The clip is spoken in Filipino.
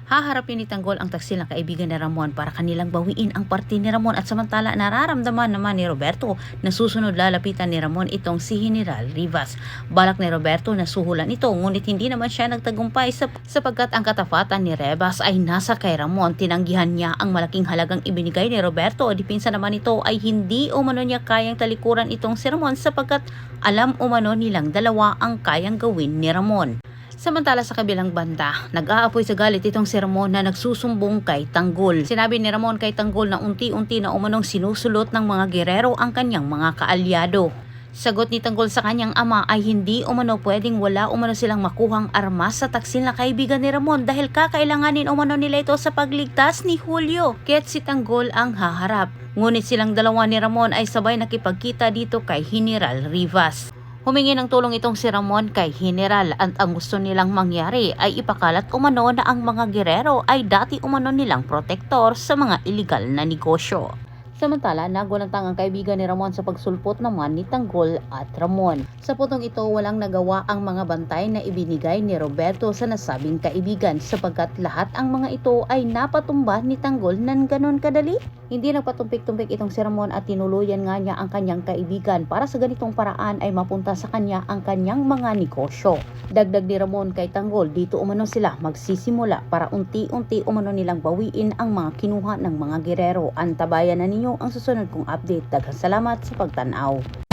Haharapin ni Tanggol ang taksil na kaibigan ni Ramon para kanilang bawiin ang parte ni Ramon at samantala nararamdaman naman ni Roberto na susunod lalapitan ni Ramon itong si General Rivas. Balak ni Roberto na suhulan ito ngunit hindi naman siya nagtagumpay sapagkat ang katapatan ni Rivas ay nasa kay Ramon. Tinanggihan niya ang malaking halagang ibinigay ni Roberto. Dipinsa naman ito ay hindi umano niya kayang talikuran itong si Ramon sapagkat alam umano nilang dalawa ang kayang gawin ni Ramon. Samantala sa kabilang banda, nag-aapoy sa galit itong si Ramon na nagsusumbong kay Tanggol. Sinabi ni Ramon kay Tanggol na unti-unti na umanong sinusulot ng mga gerero ang kanyang mga kaalyado. Sagot ni Tanggol sa kanyang ama ay hindi umano pwedeng wala umano silang makuhang armas sa taksil na kaibigan ni Ramon dahil kakailanganin umano nila ito sa pagligtas ni Julio. Kaya't si Tanggol ang haharap. Ngunit silang dalawa ni Ramon ay sabay nakipagkita dito kay General Rivas. Humingi ng tulong itong si Ramon kay General at ang gusto nilang mangyari ay ipakalat umano na ang mga gerero ay dati umano nilang protektor sa mga iligal na negosyo. Samantala, nagulantang ang kaibigan ni Ramon sa pagsulpot naman ni Tanggol at Ramon. Sa putong ito, walang nagawa ang mga bantay na ibinigay ni Roberto sa nasabing kaibigan sapagkat lahat ang mga ito ay napatumba ni Tanggol ng ganon kadali. Hindi nagpatumpik-tumpik itong si Ramon at tinuluyan nga niya ang kanyang kaibigan para sa ganitong paraan ay mapunta sa kanya ang kanyang mga negosyo. Dagdag ni Ramon kay Tanggol, dito umano sila magsisimula para unti-unti umano nilang bawiin ang mga kinuha ng mga gerero. Antabayan na ninyo ang susunod kong update. Daghang salamat sa pagtanaw.